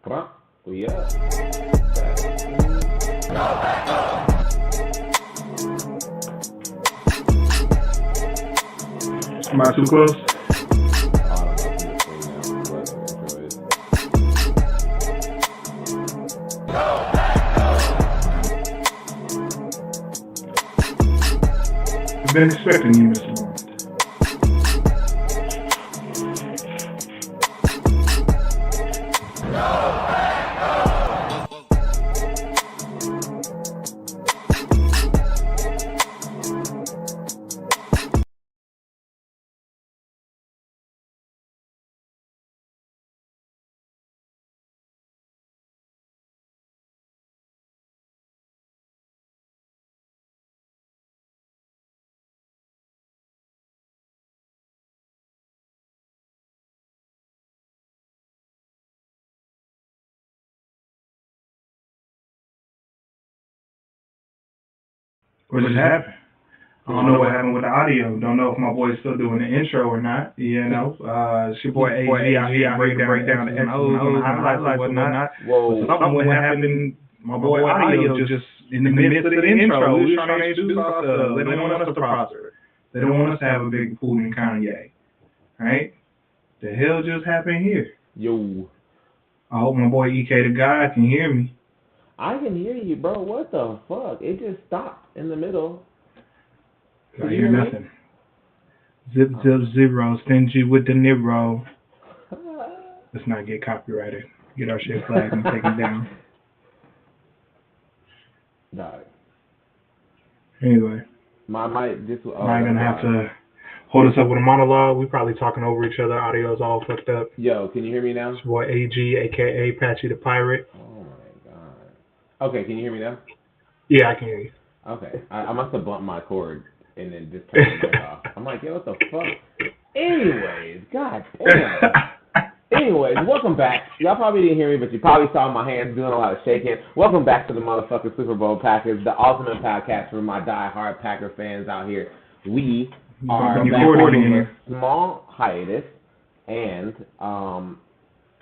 Pronto? We up. Am I too close? I've been expecting you, Mr. Bond. What just happened? I don't know what happened with the audio. Don't know if my boy's still doing the intro or not. You know, it's your boy AG out here ready to break down the X's and O's and the highlights and whatnot. Whoa. But something what happened. My boy audio just in the midst of the intro. We was trying to introduce ourselves. They don't want us to prosper. They don't want us to have a big pool in Kanye. Right? The hell just happened here? Yo. I hope my boy EK the guy can hear me. I can hear you, bro. What the fuck? It just stopped in the middle. I hear nothing. Zip, zip, zero. Stingy with the Niro. Let's not get copyrighted. Get our shit flagged and taken down. Dog. Anyway. Am I gonna have to hold us up with a monologue. We probably talking over each other. Audio's all fucked up. Yo, can you hear me now? It's your boy AG, aka Patchy the Pirate. Oh my god. Okay, can you hear me now? Yeah, I can hear you. Okay. I must have bumped my cord and then just turned the mic off. I'm like, yo, what the fuck? Anyways, god damn. Anyways, welcome back. Y'all probably didn't hear me, but you probably saw my hands doing a lot of shaking. Welcome back to the motherfucking Super Bowl Packers, the ultimate podcast for my die-hard Packer fans out here. We are back from a small hiatus, and,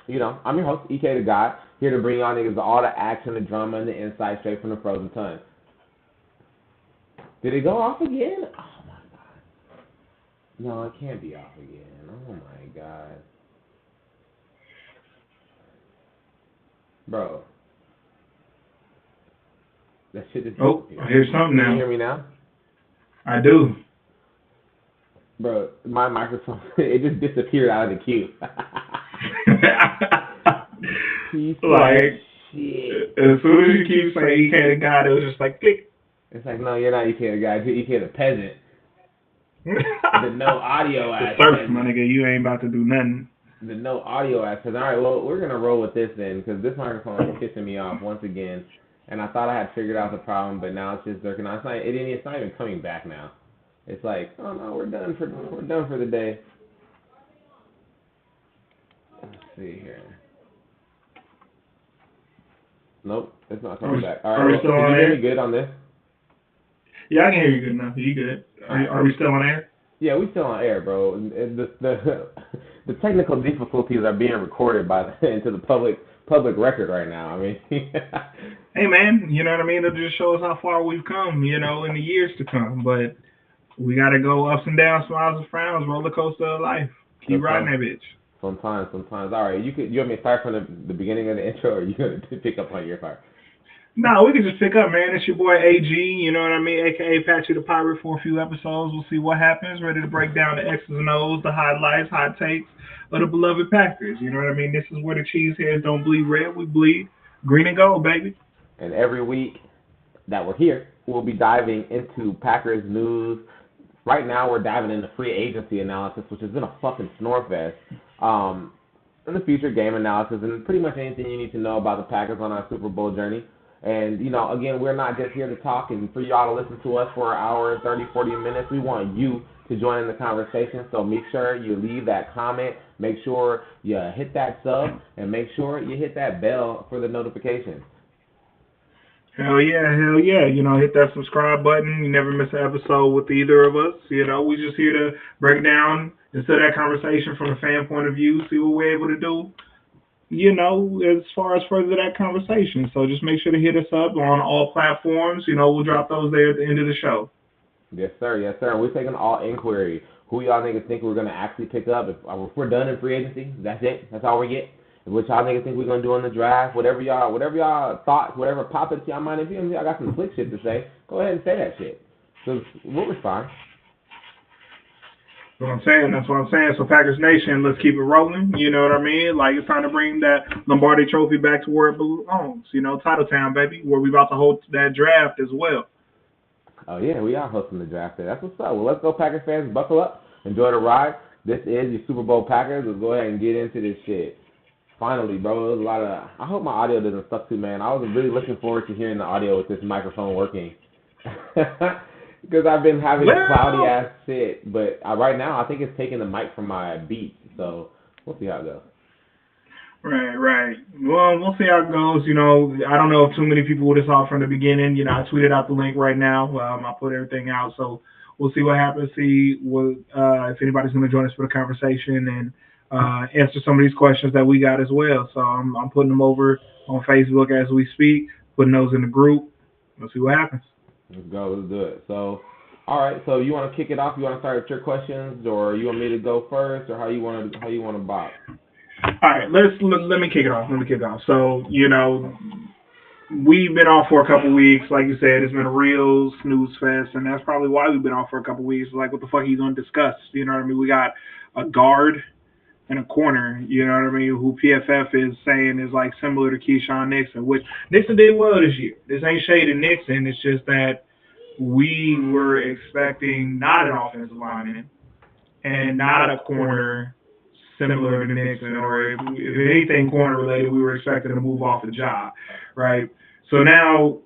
you know, I'm your host, EK the God, here to bring y'all niggas all the action, the drama, and the insight straight from the frozen ton. Did it go off again? Oh, my God. No, it can't be off again. Oh, my God. Bro. That shit is... Oh, I hear something now. Can you hear me now? I do. Bro, my microphone, it just disappeared out of the queue. Like, shit. As soon as you keep saying EK the God, it was just like, click. It's like, no, you're not EK the guy. You're EK the peasant. The no audio ass. The surf, my nigga, you ain't about to do nothing. The no audio ass. All right, well, we're going to roll with this then, because this microphone is pissing me off once again. And I thought I had figured out the problem, but now it's just jerking out. It's not even coming back now. It's like, oh no, we're done for the day. Let's see here. Nope, it's not coming back. All right, can you hear me good on this? Yeah, I can hear you good enough. You good? Are we still on air? Yeah, we still on air, bro. The technical difficulties are being recorded into the public record right now. I mean, hey man, you know what I mean? It'll just show us how far we've come, you know, in the years to come. But we gotta go ups and downs, smiles and frowns, roller coaster of life. Keep riding that bitch. Sometimes. All right, you want me to start from the beginning of the intro, or you gonna pick up on your part? No, we can just pick up, man. It's your boy AG, you know what I mean, aka Patchy the Pirate for a few episodes. We'll see what happens. Ready to break down the X's and O's, the highlights, hot takes of the beloved Packers. You know what I mean? This is where the cheeseheads don't bleed red. We bleed green and gold, baby. And every week that we're here, we'll be diving into Packers news. Right now, we're diving into free agency analysis, which has been a fucking snorefest. And the future game analysis, and pretty much anything you need to know about the Packers on our Super Bowl journey. And, you know, again, we're not just here to talk and for y'all to listen to us for an hour, 30, 40 minutes. We want you to join in the conversation. So make sure you leave that comment. Make sure you hit that sub. And make sure you hit that bell for the notifications. Hell yeah. You know, hit that subscribe button. You never miss an episode with either of us. You know, we're just here to break down instead of that conversation from a fan point of view, see what we're able to do. as far as further that conversation. So just make sure to hit us up on all platforms. We'll drop those there at the end of the show. Yes, sir. Yes, sir. We're taking all inquiry. Who y'all niggas think we're gonna actually pick up? If we're done in free agency, that's it. That's all we get. What y'all niggas think we're gonna do in the draft? Whatever y'all thoughts, whatever pop into y'all mind. If y'all got some slick shit to say, go ahead and say that shit. Cause we'll respond. That's what I'm saying. That's what I'm saying. So Packers Nation, let's keep it rolling. You know what I mean? Like it's time to bring that Lombardi Trophy back to where it belongs. Title Town, baby, where we about to hold that draft as well. Oh yeah, we are hosting the draft there. That's what's up. Well, let's go Packers fans. Buckle up. Enjoy the ride. This is your Super Bowl Packers. Let's go ahead and get into this shit. Finally, bro, there was a lot of. I hope my audio doesn't suck too, man. I was really looking forward to hearing the audio with this microphone working, because I've been having cloudy Well, ass shit. But right now, I think it's taking the mic from my beat. So we'll see how it goes. right. Well, we'll see how it goes. I don't know if too many people would have saw from the beginning. I tweeted out the link right now. I put everything out, so we'll see what happens. See what if anybody's going to join us for the conversation and answer some of these questions that we got as well. So I'm putting them over on Facebook as we speak, putting those in the group. We'll see what happens. Let's go. Let's do it. So, all right. So you want to kick it off? You want to start with your questions, or you want me to go first, or how you want to box? All right, let me kick it off. Let me kick it off. So, we've been off for a couple weeks. Like you said, it's been a real snooze fest, and that's probably why we've been off for a couple weeks. Like, what the fuck are you going to discuss? You know what I mean? We got a guard and a corner, you know what I mean, who PFF is saying is like similar to Keyshawn Nixon, which Nixon did well this year. This ain't shade at Nixon. It's just that we were expecting not an offensive lineman and not a corner similar to Nixon, or if anything corner related, we were expecting to move off the job, right? So now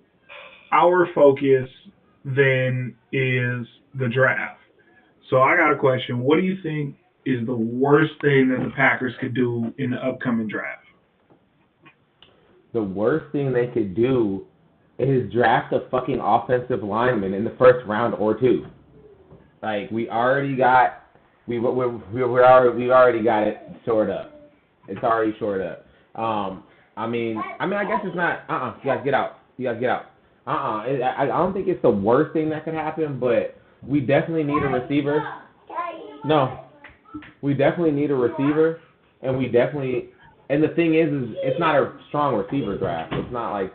our focus then is the draft. So I got a question. What do you think is the worst thing that the Packers could do in the upcoming draft? The worst thing they could do is draft a fucking offensive lineman in the first round or two. Like we already got it shored up. It's already shored up. I guess it's not. You guys get out. You guys get out. I don't think it's the worst thing that could happen, but we definitely need a receiver. No, we definitely need a receiver, and And the thing is it's not a strong receiver draft. It's not like,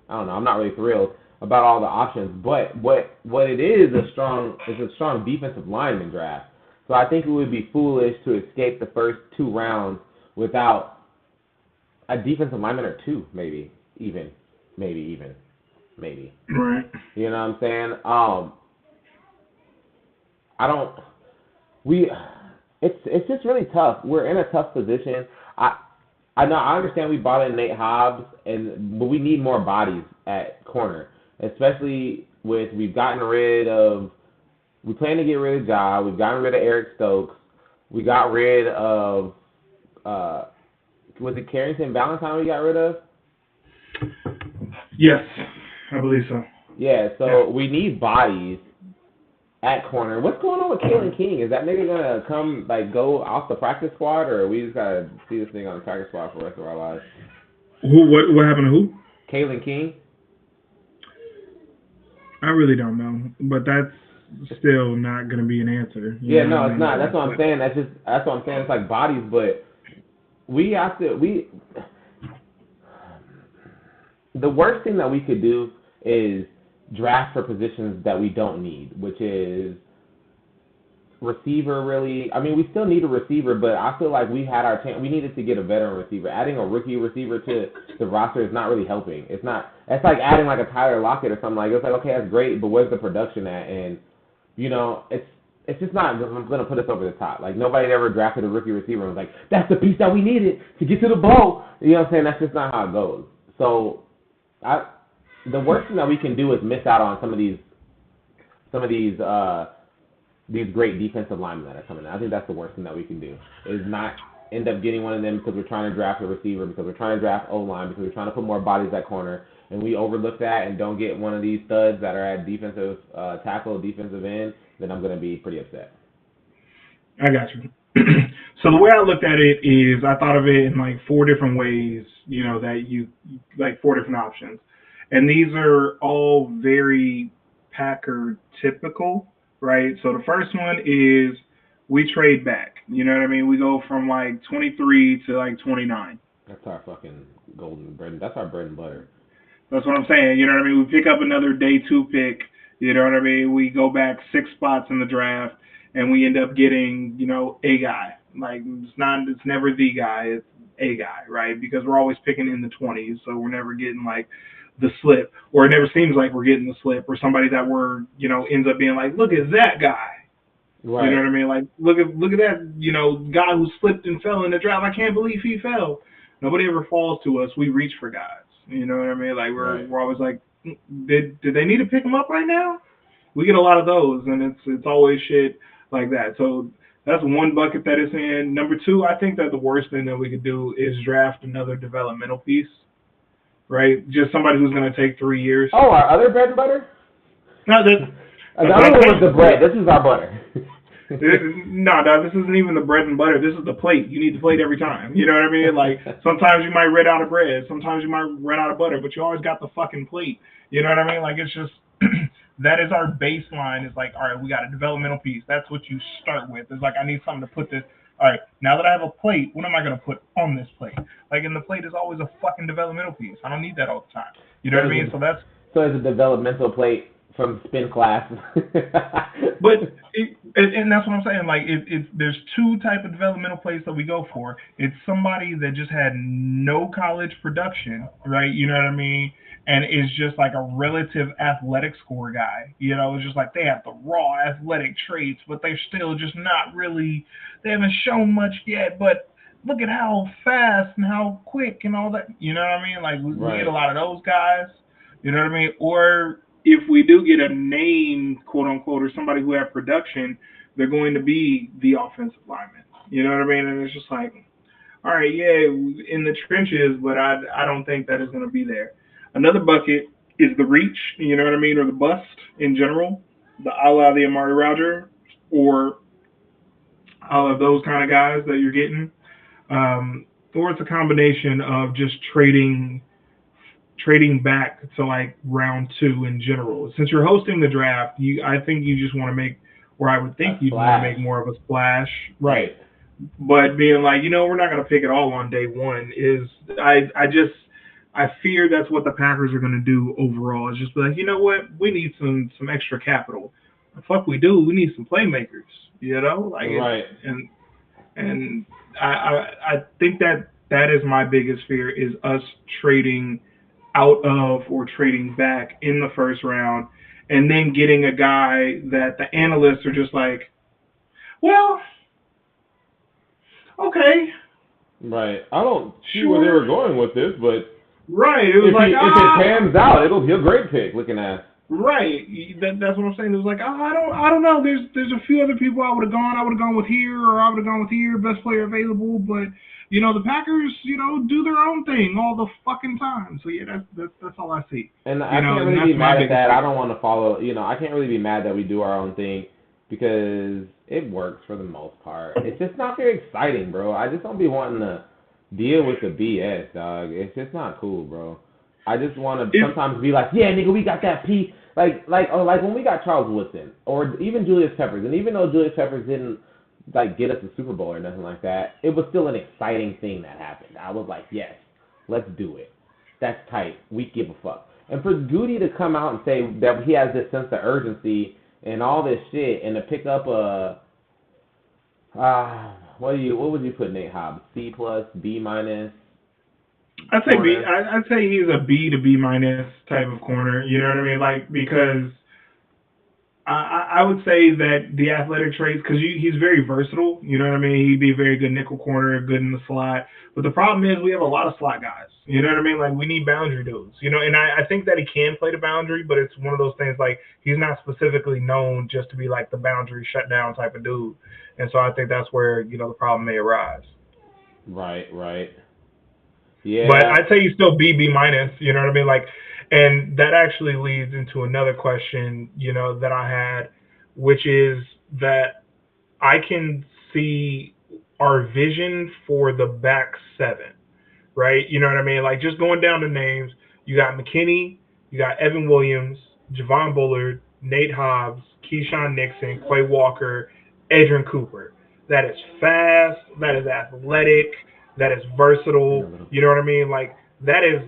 I don't know. I'm not really thrilled about all the options, but what it is a strong defensive lineman draft. So I think it would be foolish to escape the first two rounds without a defensive lineman or two, maybe even. Right. You know what I'm saying? I don't. We. It's just really tough. We're in a tough position. I know. I understand we bought in Nate Hobbs, but we need more bodies at corner, especially with we plan to get rid of Ja. We've gotten rid of Eric Stokes. We got rid of was it Carrington Valentine we got rid of? Yes, I believe so. Yeah, so we need bodies at corner. What's going on with Kalen King? Is that nigga gonna go off the practice squad, or we just gotta see this thing on the practice squad for the rest of our lives? What happened to who? Kalen King? I really don't know, but that's still not going to be an answer. Yeah, no, it's not. That's what I'm saying. That's what I'm saying. It's like bodies, but the worst thing that we could do is draft for positions that we don't need, which is receiver, really. I mean, we still need a receiver, but I feel like we had our chance. We needed to get a veteran receiver. Adding a rookie receiver to the roster is not really helping. It's like adding like a Tyler Lockett or something. Like, it's like, okay, that's great, but where's the production at? And it's just not going to put us over the top. Like, nobody ever drafted a rookie receiver and was like, that's the piece that we needed to get to the bowl. You know what I'm saying? That's just not how it goes. So the worst thing that we can do is miss out on some of these great defensive linemen that are coming in. I think that's the worst thing that we can do, is not end up getting one of them because we're trying to draft a receiver, because we're trying to draft O-line, because we're trying to put more bodies at corner, and we overlook that and don't get one of these studs that are at defensive tackle, defensive end, then I'm going to be pretty upset. I got you. So the way I looked at it is I thought of it in like four different ways, that you like four different options. And these are all very Packer typical, right? So the first one is we trade back. You know what I mean? We go from like 23 to like 29. That's our fucking bread. That's our bread and butter. That's what I'm saying. You know what I mean? We pick up another day two pick. You know what I mean? We go back six spots in the draft, and we end up getting, a guy. Like it's never the guy, it's a guy, right? Because we're always picking in the 20s, so we're never getting like the slip, or it never seems like we're getting the slip, or somebody that we're, ends up being like, look at that guy. Right. You know what I mean? Like look at that, guy who slipped and fell in the draft. I can't believe he fell. Nobody ever falls to us. We reach for guys. You know what I mean? Like we're always like, did they need to pick him up right now? We get a lot of those, and it's always shit like that. So that's one bucket that is in. Number two, I think that the worst thing that we could do is draft another developmental piece, right? Just somebody who's going to take 3 years. Oh, our other bread and butter? No, the other one was the bread. This is our butter. No, this isn't even the bread and butter. This is the plate. You need the plate every time. You know what I mean? Like, sometimes you might run out of bread. Sometimes you might run out of butter, but you always got the fucking plate. You know what I mean? Like, it's just, that is our baseline. It's like, all right, we got a developmental piece. That's what you start with. It's like, I need something to put this. All right, now that I have a plate, what am I going to put on this plate? Like, and the plate is always a fucking developmental piece. I don't need that all the time. You know what I mean? So it's a developmental plate from spin class. But and that's what I'm saying. Like, there's two type of developmental plays that we go for. It's somebody that just had no college production, right? You know what I mean? And is just like a relative athletic score guy. It's just like they have the raw athletic traits, but they're still just not really. They haven't shown much yet, but look at how fast and how quick and all that. You know what I mean? Like we get a lot of those guys. You know what I mean? Or if we do get a name, quote unquote, or somebody who have production, they're going to be the offensive lineman. You know what I mean? And it's just like, all right, yeah, in the trenches, but I don't think that is going to be there. Another bucket is the reach, you know what I mean, or the bust in general, a la the Amari Roger, or all of those kind of guys that you're getting. Or it's a combination of just trading back to like round 2 in general. Since you're hosting the draft, I think you just want to make, or I would think you'd want to make more of a splash, right? But being like, we're not going to pick it all on day one is I fear that's what the Packers are going to do overall. Is just be like, you know what, we need some extra capital. The fuck we do. We need some playmakers. Like right. And I think that is my biggest fear is us trading out of or trading back in the first round and then getting a guy that the analysts are just like, well, okay. Right. I don't see where they were going with this, but right. It was if it pans out, it'll be a great pick. Looking at right. That's what I'm saying. It was like, I don't know. There's a few other people I would have gone. I would have gone with here, or I would have gone with here. Best player available, but the Packers, do their own thing all the fucking time. So yeah, that's all I see. And I can't really be mad at that. I don't want to follow. I can't really be mad that we do our own thing because it works for the most part. It's just not very exciting, bro. I just don't be wanting to deal with the BS, dog. It's just not cool, bro. I just want to sometimes be like, yeah, nigga, we got that piece. Like when we got Charles Woodson or even Julius Peppers, and even though Julius Peppers didn't get us a Super Bowl or nothing like that, it was still an exciting thing that happened. I was like, yes, let's do it. That's tight. We give a fuck. And for Goody to come out and say that he has this sense of urgency and all this shit, and to pick up a what would you put Nate Hobbs? C+, B-? I'd say B. I'd say he's a B to B- type of corner. You know what I mean? Like, because I would say that the athletic traits, because he's very versatile. You know what I mean? He'd be a very good nickel corner, good in the slot. But the problem is we have a lot of slot guys. You know what I mean? Like, we need boundary dudes. And I think that he can play the boundary, but it's one of those things like he's not specifically known just to be like the boundary shutdown type of dude. And so I think that's where, the problem may arise. Right. Yeah. But I'd say he's still B-. You know what I mean? Like, and that actually leads into another question, that I had, which is that I can see our vision for the back seven, right? You know what I mean? Like just going down the names, you got McKinney, you got Evan Williams, Javon Bullard, Nate Hobbs, Keyshawn Nixon, Quay Walker, Adrian Cooper. That is fast, that is athletic, that is versatile. You know what I mean? Like that is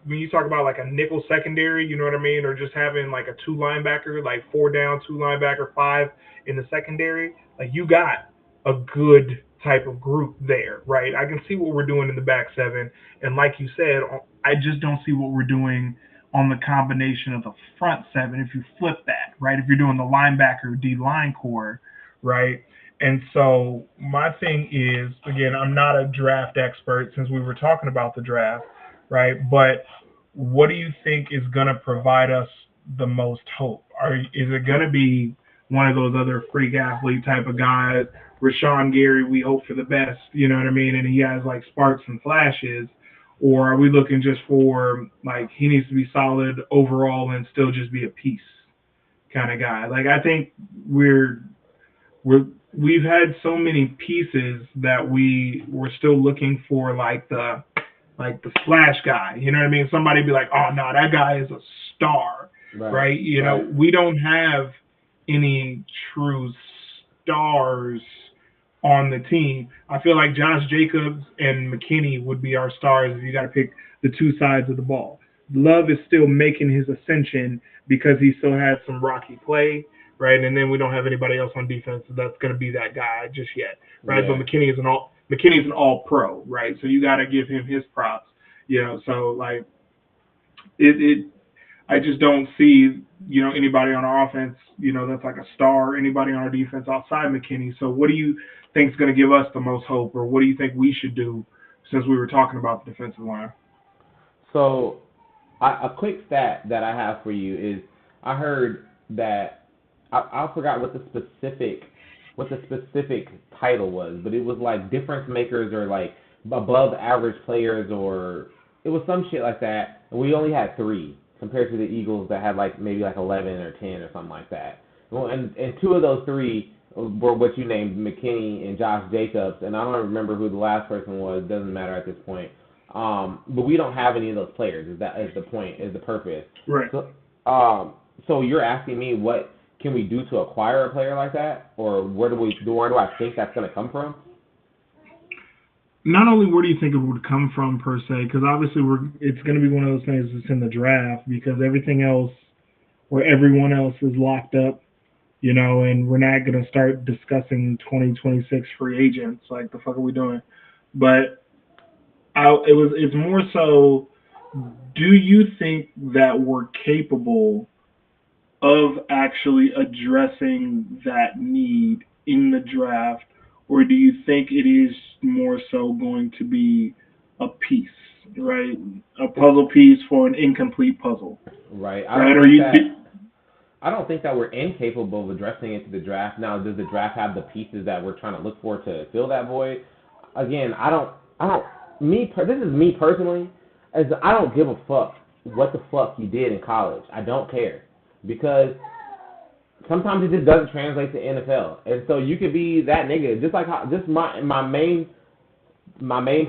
when you talk about like a nickel secondary, you know what I mean, or just having like a two linebacker, like four down, two linebacker, five in the secondary, like you got a good type of group there, right? I can see what we're doing in the back seven, and like you said, I just don't see what we're doing on the combination of the front seven. If you flip that, right? If you're doing the linebacker D line core, right? And so my thing is, again, I'm not a draft expert since we were talking about the draft, right? But what do you think is going to provide us the most hope? Is it going to be one of those other freak athlete type of guys, Rashawn Gary, we hope for the best, you know what I mean? And he has like sparks and flashes. Or are we looking just for like he needs to be solid overall and still just be a piece kind of guy? Like I think we've had so many pieces that we're still looking for like the splash guy. You know what I mean? Somebody be like, oh no, that guy is a star, right? You know, we don't have any true stars on the team. I feel like Josh Jacobs and McKinney would be our stars if you got to pick the two sides of the ball. Love is still making his ascension because he still has some rocky play, right? And then we don't have anybody else on defense that's going to be that guy just yet, right? Yeah. But McKinney's an all pro, right? So you got to give him his props, you know. So like I just don't see, you know, anybody on our offense, you know, that's like a star, anybody on our defense outside McKinney. So what do you think is going to give us the most hope, or what do you think we should do since we were talking about the defensive line? So a quick stat that I have for you is I heard that I forgot what the specific title was, but it was like difference makers or like above average players, or it was some shit like that. And we only had 3 compared to the Eagles that had like maybe like 11 or 10 or something like that. Well, and 2 of those 3 were what you named, McKinney and Josh Jacobs, and I don't remember who the last person was. Doesn't matter at this point. But we don't have any of those players. Is the point? Is the purpose? Right. So you're asking me what can we do to acquire a player like that, or where do I think that's going to come from? Not only where do you think it would come from per se, because obviously it's going to be one of those things that's in the draft, because everything else or everyone else is locked up, you know, and we're not going to start discussing 2026 free agents. Like, the fuck are we doing? But it's more so, do you think that we're capable of actually addressing that need in the draft, or do you think it is more so going to be a piece, right? A puzzle piece for an incomplete puzzle. Right. I don't think that we're incapable of addressing it to the draft. Now, does the draft have the pieces that we're trying to look for to fill that void? Again, this is me personally, as I don't give a fuck what the fuck you did in college. I don't care. Because sometimes it just doesn't translate to NFL. And so you could be that nigga. Just like my main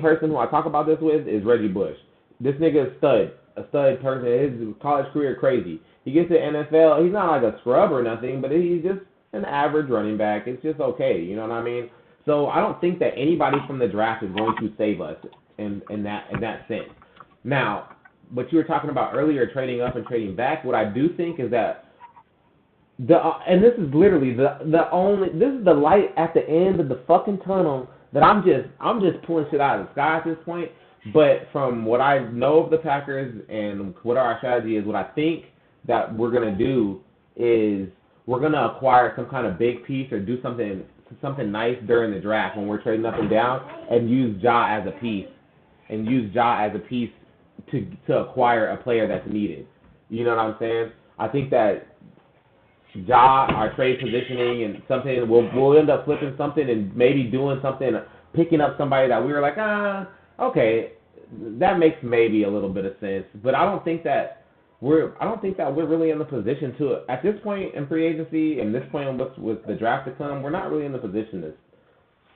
person who I talk about this with is Reggie Bush. This nigga is a stud person. His college career crazy. He gets to the NFL. He's not like a scrub or nothing, but he's just an average running back. It's just okay. You know what I mean? So I don't think that anybody from the draft is going to save us in that sense. Now, what you were talking about earlier, trading up and trading back, what I do think is that and this is literally this is the light at the end of the fucking tunnel that I'm just pulling shit out of the sky at this point. But from what I know of the Packers and what our strategy is, what I think that we're gonna do is we're gonna acquire some kind of big piece or do something nice during the draft when we're trading up and down, and use Ja as a piece to acquire a player that's needed. You know what I'm saying? I think that Ja, our trade positioning and something, we'll end up flipping something and maybe doing something, picking up somebody that we were like, okay, that makes maybe a little bit of sense. But I don't think that we're really in the position to, at this point in free agency and this point with the draft to come, we're not really in the position to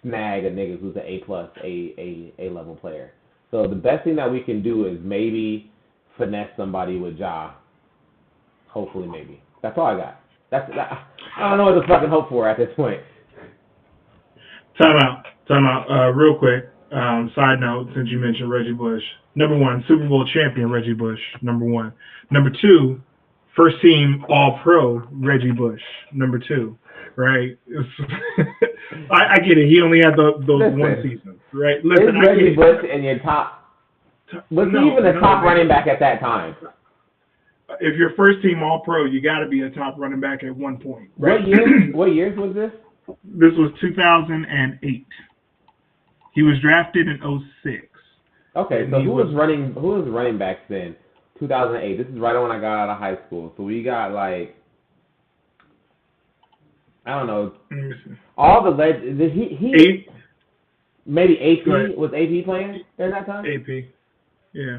snag a nigga who's an A plus, A level player. So the best thing that we can do is maybe finesse somebody with Ja. Hopefully, maybe. That's all I got. I don't know what to fucking hope for at this point. Time out. Real quick. Side note, since you mentioned Reggie Bush. Number one, Super Bowl champion Reggie Bush. Number one. Number two, first team All Pro Reggie Bush. Number two. Right? I get it. He only had those one season. Right? Listen, is Reggie Bush in your top? Was he even a top running back at that time? If you're first team All Pro, you got to be a top running back at one point. Right? What years was this? This was 2008. He was drafted in 2006. Okay, so who was running backs then? 2008. This is right when I got out of high school. So we got like, I don't know, all the legends. He maybe AP was AP playing during that time. AP, yeah.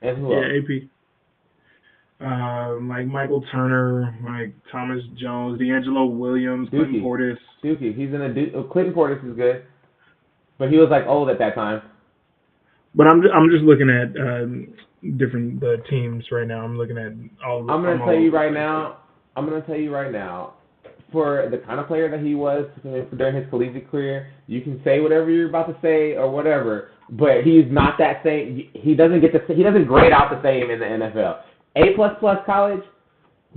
And who else? Yeah, AP. Like Michael Turner, like Thomas Jones, D'Angelo Williams, Clinton Portis. Dookie. He's in a Clinton Portis is good, but he was like old at that time. But I'm just looking at different teams right now. I'm looking at all. I'm gonna tell you right now. For the kind of player that he was during his collegiate career, you can say whatever you're about to say or whatever, but he's not that same. He doesn't grade out the same in the NFL. A++ college,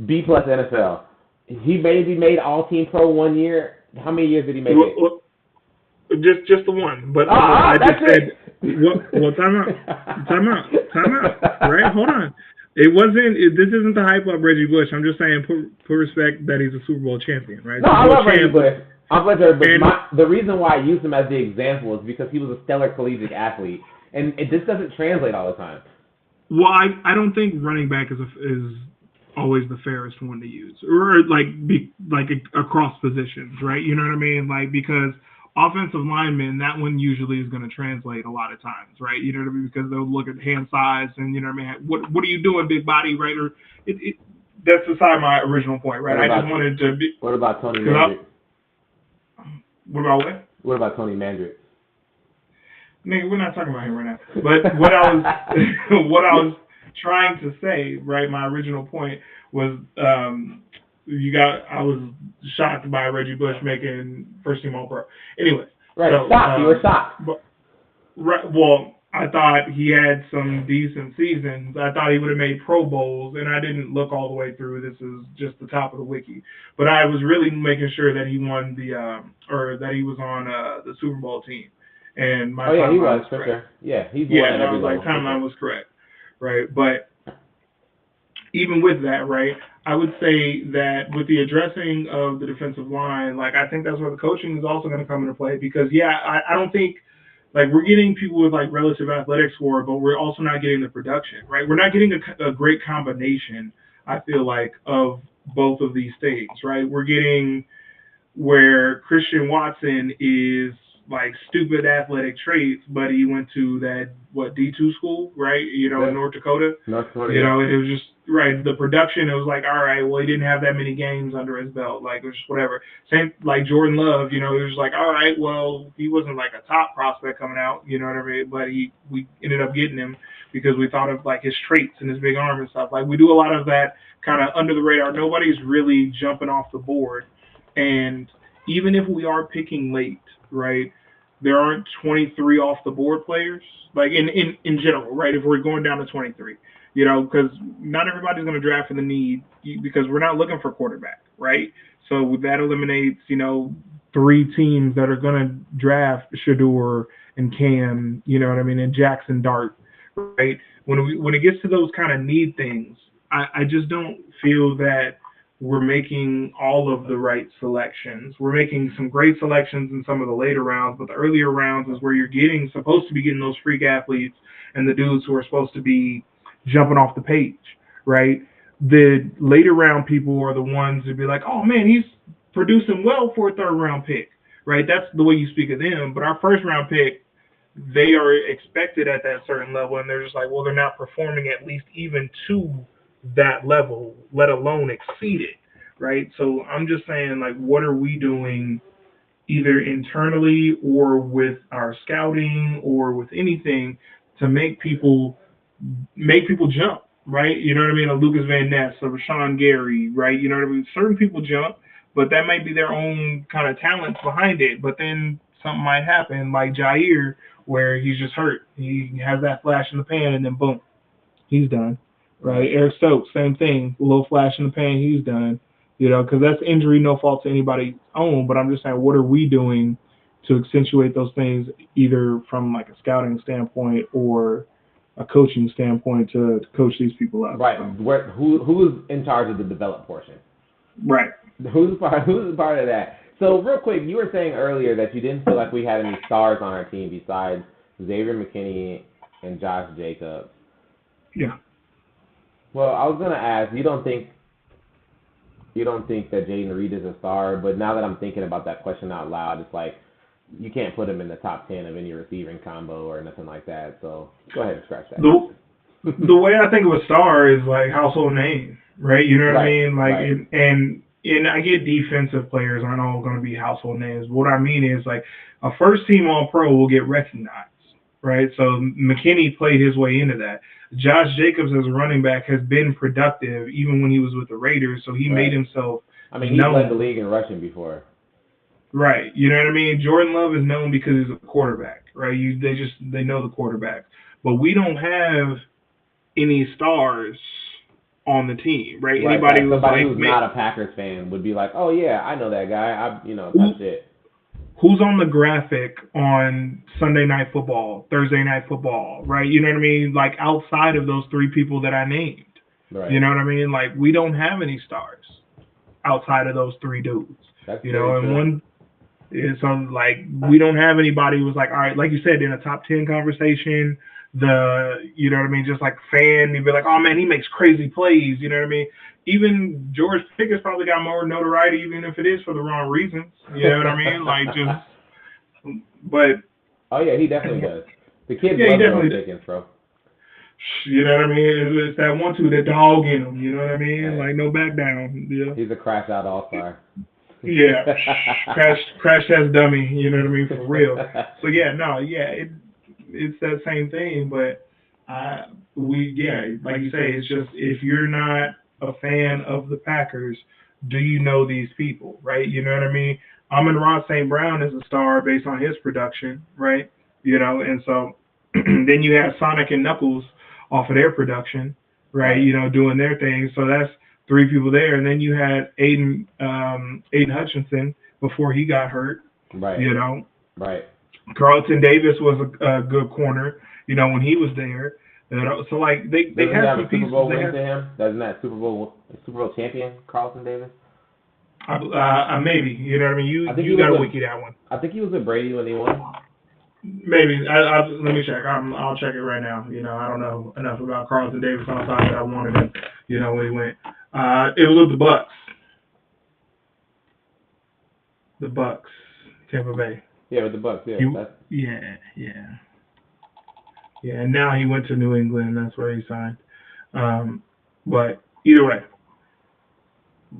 B+ NFL. He maybe made All-Team Pro 1 year. How many years did he make it? Just the one. But I just said, well, time out. Right, hold on. This isn't the hype up Reggie Bush. I'm just saying, put respect that he's a Super Bowl champion, right? No, I love Reggie Bush. The reason why I use him as the example is because he was a stellar collegiate athlete, and this doesn't translate all the time. Well, I don't think running back is always the fairest one to use, or across positions, right? You know what I mean? Like, because offensive linemen, that one usually is going to translate a lot of times, right? You know what I mean? Because they'll look at hand size and, you know what I mean? What are you doing, big body, right? Or that's beside my original point, right? I just wanted to be. What about Tony Mandrick? What about what? What about Tony Mandrick? Nigga, we're not talking about him right now. But what I was trying to say, right? My original point was, I was shocked by Reggie Bush making first team All Pro. Anyway, right? So, shocked. You were shocked. Right. Well, I thought he had some decent seasons. I thought he would have made Pro Bowls, and I didn't look all the way through. This is just the top of the wiki. But I was really making sure that he won or that he was on the Super Bowl team. And my he was for sure. Yeah, he's won and I was like, timeline was correct, right? But even with that, right, I would say that with the addressing of the defensive line, like, I think that's where the coaching is also going to come into play, because I don't think, like, we're getting people with like relative athletic score, but we're also not getting the production, right? We're not getting a great combination, I feel like, of both of these things, right? We're getting where Christian Watson is like stupid athletic traits, but he went to that D2 school, right? You know, in North Dakota. You know, it was just right. The production, it was like, all right, well, he didn't have that many games under his belt, like, it was just whatever. Same like Jordan Love, you know, it was like, all right, well, he wasn't like a top prospect coming out, you know what I mean? But we ended up getting him because we thought of like his traits and his big arm and stuff. Like, we do a lot of that kind of under the radar. Nobody's really jumping off the board, and even if we are picking late, right, there aren't 23 off the board players, like in general, right? If we're going down to 23, you know, because not everybody's going to draft in the need, because we're not looking for quarterback, right? So that eliminates, you know, 3 teams that are going to draft Shador and Cam, you know what I mean, and Jackson Dart, right? When it gets to those kind of need things, I just don't feel that we're making all of the right selections. We're making some great selections in some of the later rounds, but the earlier rounds is where you're supposed to be getting those freak athletes and the dudes who are supposed to be jumping off the page, right? The later round people are the ones who be like, oh man, he's producing well for a 3rd round pick, right? That's the way you speak of them. But our 1st round pick, they are expected at that certain level, and they're just like, well, they're not performing at least even to that level, let alone exceed it, right? So I'm just saying, like, what are we doing either internally or with our scouting or with anything to make people jump, right? You know what I mean? A Lucas Van Ness, a Rashawn Gary, right? You know what I mean? Certain people jump, but that might be their own kind of talents behind it. But then something might happen, like Jair, where he's just hurt. He has that flash in the pan, and then boom, he's done, right? Right. Eric Stokes, same thing, a little flash in the pan, he's done. You know, because that's injury, no fault to anybody's own. But I'm just saying, what are we doing to accentuate those things, either from like a scouting standpoint or a coaching standpoint to coach these people up? Right. So, Who's in charge of the develop portion? right. Who's part of that? So real quick, you were saying earlier that you didn't feel like we had any stars on our team besides Xavier McKinney and Josh Jacobs. Yeah. Well, I was gonna ask, you don't think that Jaden Reed is a star, but now that I'm thinking about that question out loud, it's like you can't put him in the top 10 of any receiving combo or nothing like that. So go ahead and scratch that The question. the way I think of a star is like household name, right? You know what I Right, mean? Like, right, and I get defensive players aren't all going to be household names. What I mean is like a first team All Pro will get recognized, right? So McKinney played his way into that. Josh Jacobs as a running back has been productive even when he was with the Raiders, so he made right. himself I mean, he's led the known. league in rushing before. Right. You know what I mean? Jordan Love is known because he's a quarterback, right? They know the quarterback. But we don't have any stars on the team, right? Right, Anybody that who's somebody like, who's man, not a Packers fan would be like, oh yeah, I know that guy. Type who shit. who's on the graphic on Sunday Night Football, Thursday Night Football, right? You know what I mean? Like outside of those three people that I named. You Right. know what I mean? Like we don't have any stars outside of those three dudes. That's You very know, and true. one is on like we don't have anybody who's like, all right, like you said, in a top 10 conversation, you know what I mean, just like fan, you'd be like, oh man, he makes crazy plays, you know what I mean? Even George Pickett's probably got more notoriety, even if it is for the wrong reasons. You know what I mean? Like just, but Oh yeah, he definitely does. The kids yeah, he love George definitely, Pickens, bro. you know what I mean? It's that one two, that dog in him. You know what I mean? Hey, Like no back down. Yeah, he's a crash out all star. yeah. Crash test dummy. You know what I mean? For real. So yeah, no, yeah, it's that same thing. But like you say, it's just if you're not a fan of the Packers, do you know these people, right? You know what I mean? Amon-Ra St. Brown is a star based on his production, right? You know, and so then you have Sonic and Knuckles off of their production, right? Right, You know, doing their thing. So that's three people there, and then you had Aiden Hutchinson before he got hurt. right, You know, right. Carlton Davis was a good corner. You know, when he was there. You know, so like they Doesn't he had have some a Super pieces. Bowl They ring had to him? Doesn't that Super Bowl champion Carlton Davis? maybe you know what I mean. I think he You was got to with wiki that one. I think he was with Brady when he won. Maybe let me check. I'll check it right now. You know, I don't know enough about Carlton Davis on top that I wanted him. You know when he went. It was with the Bucks. The Bucks, Tampa Bay. Yeah, with the Bucks. Yeah, He, that's yeah. And now he went to New England. That's where he signed. Um, but either way,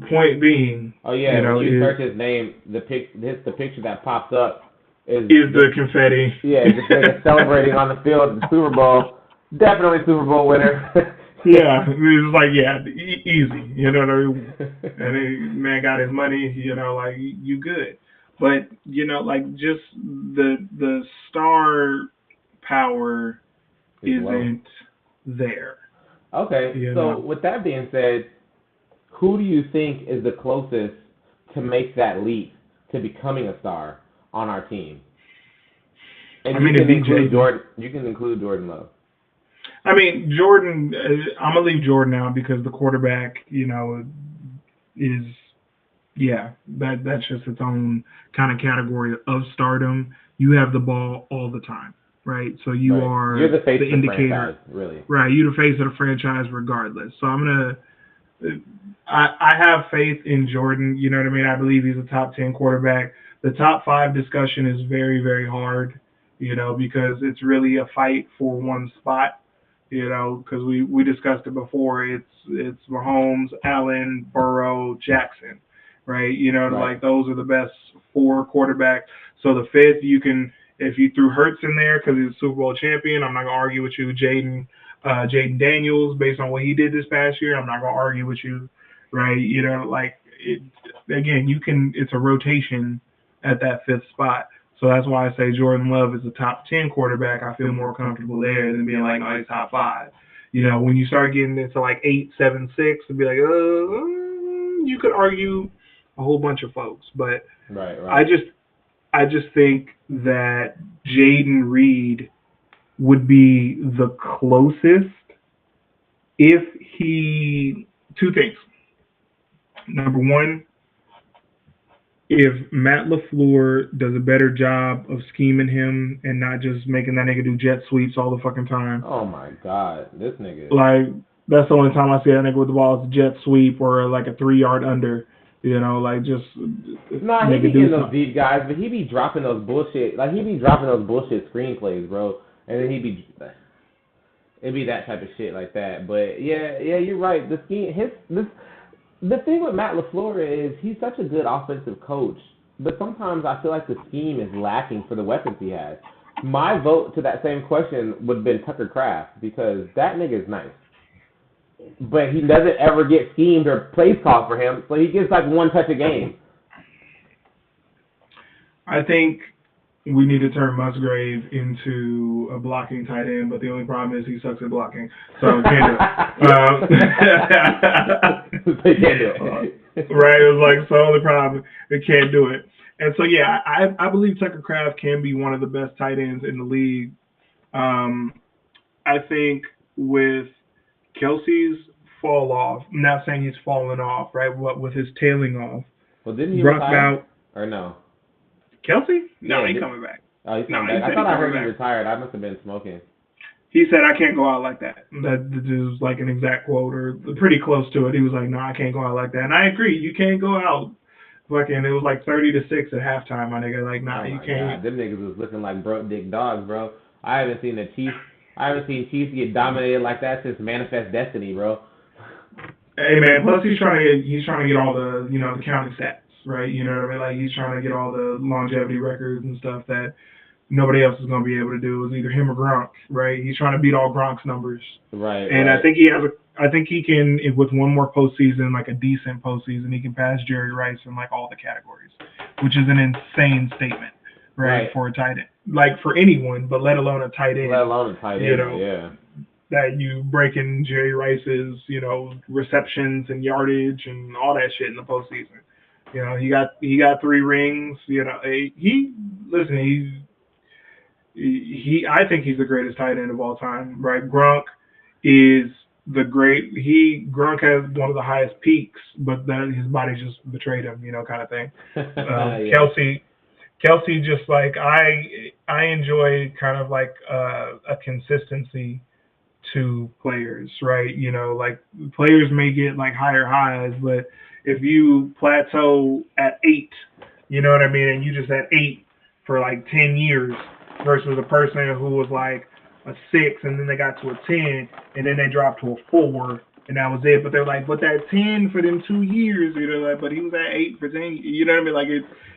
point being, oh yeah. you When know, you search his name, the picture that pops up is is just the confetti. yeah, just nigga celebrating on the field at the Super Bowl. Definitely Super Bowl winner. Yeah, it was like easy. You know what I mean? And man got his money. You know, like you good. But you know, like just the star power Is low. isn't there. Okay, You so know. with that being said, who do you think is the closest to make that leap to becoming a star on our team? I And you mean, can it'd be include Jaden. Jordan. You can include Jordan Love. I mean, Jordan. I'm gonna leave Jordan out because the quarterback, you know, is that's just its own kind of category of stardom. You have the ball all the time, right? So you Right. You're are the face the of the indicator, franchise, really. right? You're the face of the franchise regardless. So I have faith in Jordan. You know what I mean? I believe he's a top 10 quarterback. The top five discussion is very, very hard, you know, because it's really a fight for one spot, you know, because we discussed it before. It's Mahomes, Allen, Burrow, Jackson, right? You know, Right. like those are the best 4 quarterbacks. So the fifth, you can, if you threw Hurts in there because he's a Super Bowl champion, I'm not gonna argue with you. Jaden Daniels, based on what he did this past year, I'm not gonna argue with you, right? You know, like it, again, you can. It's a rotation at that fifth spot. So that's why I say Jordan Love is a top 10 quarterback. I feel more comfortable there than being like, no, he's top 5. You know, when you start getting into like 8, 7, 6, to be like, you could argue a whole bunch of folks, but Right. I Right. just I just think that Jaden Reed would be the closest if he two things. Number one, if Matt LaFleur does a better job of scheming him and not just making that nigga do jet sweeps all the fucking time, Oh my God, this nigga. like that's the only time I see that nigga with the ball is a jet sweep or like a 3 yard under. You know, like just Nah, he nigga be do getting those something. deep guys, but he be dropping those bullshit. Like he be dropping those bullshit screenplays, bro. And then it'd be that type of shit like that. But yeah, yeah, you're right. The scheme, the thing with Matt LaFleur is he's such a good offensive coach, but sometimes I feel like the scheme is lacking for the weapons he has. My vote to that same question would have been Tucker Kraft because that nigga is nice, but he doesn't ever get schemed or plays called for him, so he gets like one touch a game. I think we need to turn Musgrave into a blocking tight end, but the only problem is he sucks at blocking, so can't do it. They can't do Right, it was it. like it's the only problem. They can't do it, and so yeah, I believe Tucker Kraft can be one of the best tight ends in the league. Um, I think with Kelsey's fall off, I'm not saying he's falling off, right? What with his tailing off, Well, didn't he Brock retire Bout, or no? Kelsey? No, Yeah, he coming back. oh, he's No, coming he back. I said he thought I coming heard he back. retired. I must have been smoking. He said, I can't go out like that. That is like an exact quote or pretty close to it. He was like, no, I can't go out like that. And I agree. You can't go out. Fucking, it was like 30-6 at halftime, my nigga. Like, nah, Oh you my can't. God, them niggas was looking like broke dick dogs, bro. I haven't seen the Chiefs. I haven't seen Chiefs get dominated like that since Manifest Destiny, bro. Hey, man, plus he's trying to get all the, the counting stats, right? You know what I mean? Like, he's trying to get all the longevity records and stuff that nobody else is going to be able to do. It was either him or Gronk, right? He's trying to beat all Gronk's numbers. Right, And I right. think he can, with one more postseason, like a decent postseason, he can pass Jerry Rice in like all the categories, which is an insane statement, right, Right. for a tight end, like for anyone, but let alone a tight Let end, alone a tight you end, know, yeah. that you break in Jerry Rice's, receptions and yardage and all that shit in the postseason. You know, he got 3 rings. You know, he listen, I think he's the greatest tight end of all time, right? Is Gronk has one of the highest peaks, but then his body just betrayed him, kind of thing. Yeah. Kelsey just like I enjoy kind of like a consistency to players, right? Like players may get like higher highs, but if you plateau at 8, you know what I mean, and you just at 8 for like 10 years versus a person who was like a 6 and then they got to a 10 and then they dropped to a 4 and that was it. But they're like, but that 10 for them 2 years, like, but he was at 8 for 10. You know what I mean? Like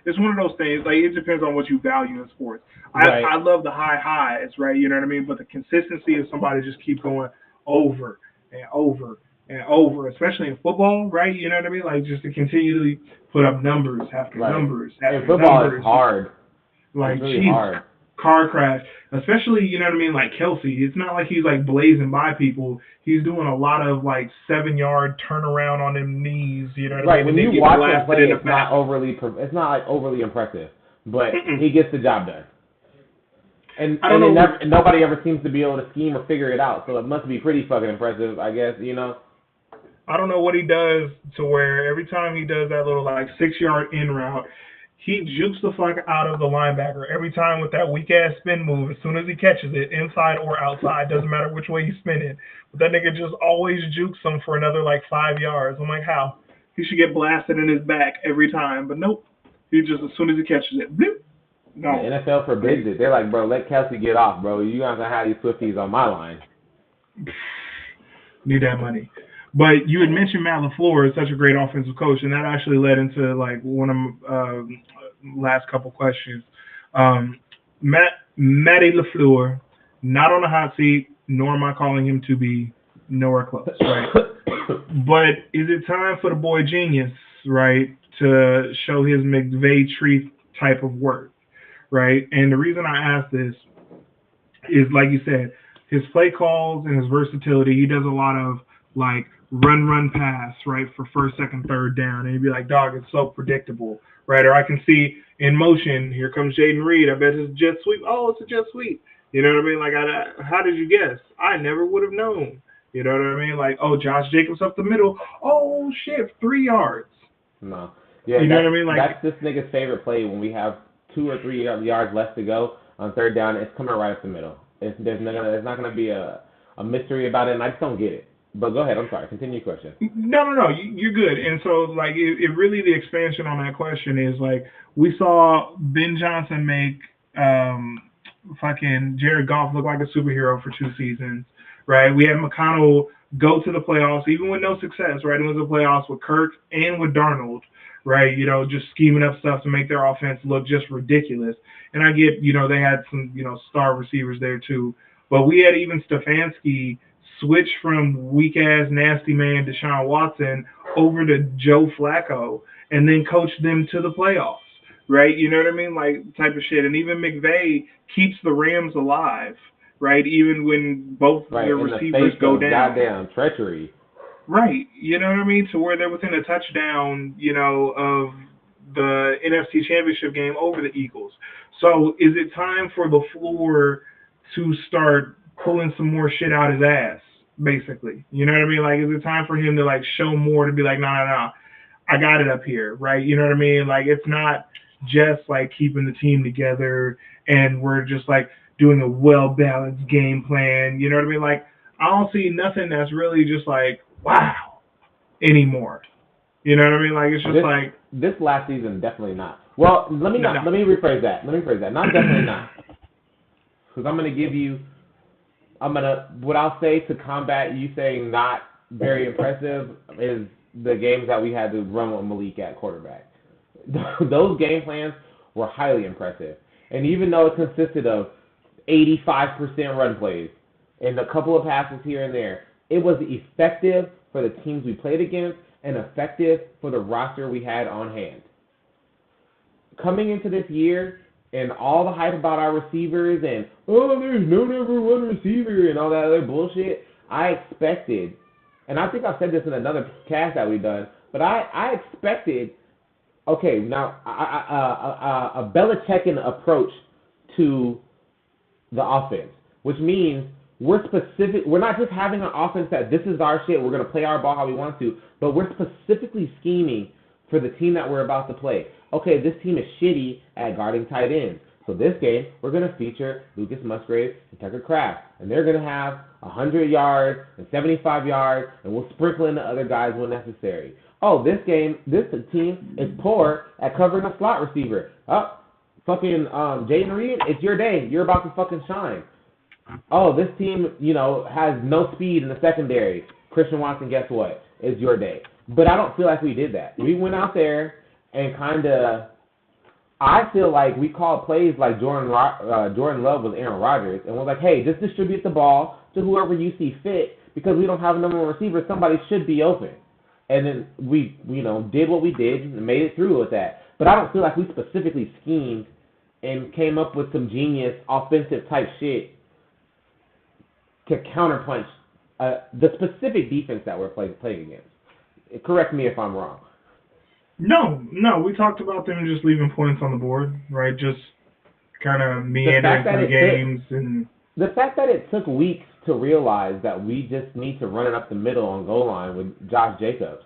it's one of those things. Like it depends on what you value in sports. I Right. love the high highs, right? You know what I mean? But the consistency of somebody just keep going over and over and over, especially in football, right? You know what I mean? Like just to continually put up numbers after Right. numbers And after football is numbers. hard. It's Like really Jesus, hard. car crash, especially you know what I mean. Like Kelsey, it's not like he's like blazing by people. He's doing a lot of like 7 yard turnaround on them knees. You know what I Right. mean? When And you then get watch him blasted play, in the back. it's not like overly impressive, but Mm-mm. he gets the job done. And I don't and it know. never, and nobody ever seems to be able to scheme or figure it out. So it must be pretty fucking impressive, I guess. I don't know what he does to where every time he does that little like 6 yard in route, he jukes the fuck out of the linebacker every time with that weak ass spin move. As soon as he catches it, inside or outside, doesn't matter which way he's spinning. But that nigga just always jukes him for another like 5 yards. I'm like, how? He should get blasted in his back every time, but nope. He just as soon as he catches it, bloop, The gone. NFL forbids it. They're like, bro, let Kelsey get off, bro. You guys gonna have these Swifties on my line. Need that money. But you had mentioned Matt LaFleur is such a great offensive coach, and that actually led into like one of last couple questions. Um, Matty LaFleur, not on the hot seat, nor am I calling him to be nowhere close, right? But is it time for the boy genius, right, to show his McVay tree type of work, right? And the reason I ask this is, like you said, his play calls and his versatility. He does a lot of like run, pass, right, for first, second, third down. And you'd be like, dog, it's so predictable, right? Or I can see in motion, here comes Jaden Reed. I bet it's a jet sweep. Oh, it's a jet sweep. You know what I mean? Like, how did you guess? I never would have known. You know what I mean? Like, oh, Josh Jacobs up the middle. Oh, shit, 3 yards. No. Yeah, You know what I mean? Like, that's this nigga's favorite play when we have 2 or 3 yards left to go on third down. It's coming right up the middle. There's not gonna be a mystery about it, and I just don't get it. But go ahead. I'm sorry. Continue your question. no, you're good. And so, like, it really, the expansion on that question is like, we saw Ben Johnson make fucking Jared Goff look like a superhero for 2 seasons, right? We had McConnell go to the playoffs, even with no success, right? It was the playoffs with Kirk and with Darnold, right? You know, just scheming up stuff to make their offense look just ridiculous. And I get, you know, they had some, you know, star receivers there too. But we had even Stefanski switch from weak ass nasty man Deshaun Watson over to Joe Flacco and then coach them to the playoffs. Right? You know what I mean? Like type of shit. And even McVay keeps the Rams alive, right? Even when both Right their in the receivers face go of down. goddamn treachery. Right. You know what I mean? To where they're within a touchdown, you know, of the NFC Championship game over the Eagles. So is it time for LaFleur to start pulling some more shit out his ass, basically? You know what I mean? Like, is it time for him to, like, show more, to be like, no, I got it up here, right? You know what I mean? Like, it's not just, like, keeping the team together and we're just, like, doing a well-balanced game plan. You know what I mean? Like, I don't see nothing that's really just like, wow, anymore. You know what I mean? Like, it's just This like, this last season definitely not. Well, let me no. rephrase that. Not definitely not. Because I'm gonna give you. What I'll say to combat you saying not very impressive is the games that we had to run with Malik at quarterback. Those game plans were highly impressive. And even though it consisted of 85% run plays and a couple of passes here and there, it was effective for the teams we played against and effective for the roster we had on hand. Coming into this year, and all the hype about our receivers and, oh, there's no number one receiver and all that other bullshit, I expected, and I think I've said this in another cast that we've done, but I expected, okay, now, a Belichickian approach to the offense, which means we're not just having an offense that this is our shit, we're going to play our ball how we want to, but we're specifically scheming for the team that we're about to play. Okay, this team is shitty at guarding tight ends. So this game, we're going to feature Lucas Musgrave and Tucker Kraft. And they're going to have 100 yards and 75 yards, and we'll sprinkle in the other guys when necessary. Oh, this team is poor at covering a slot receiver. Oh, fucking Jaden Reed, it's your day. You're about to fucking shine. Oh, this team, has no speed in the secondary. Christian Watson, guess what? It's your day. But I don't feel like we did that. We went out there and I feel like we called plays like Jordan Love with Aaron Rodgers, and we're like, hey, just distribute the ball to whoever you see fit, because we don't have a number one receiver. Somebody should be open. And then we, did what we did and made it through with that. But I don't feel like we specifically schemed and came up with some genius offensive type shit to counterpunch the specific defense that we're playing against. Correct me if I'm wrong. No, we talked about them just leaving points on the board, right? Just kind of meandering through games. And the fact that it took weeks to realize that we just need to run it up the middle on goal line with Josh Jacobs,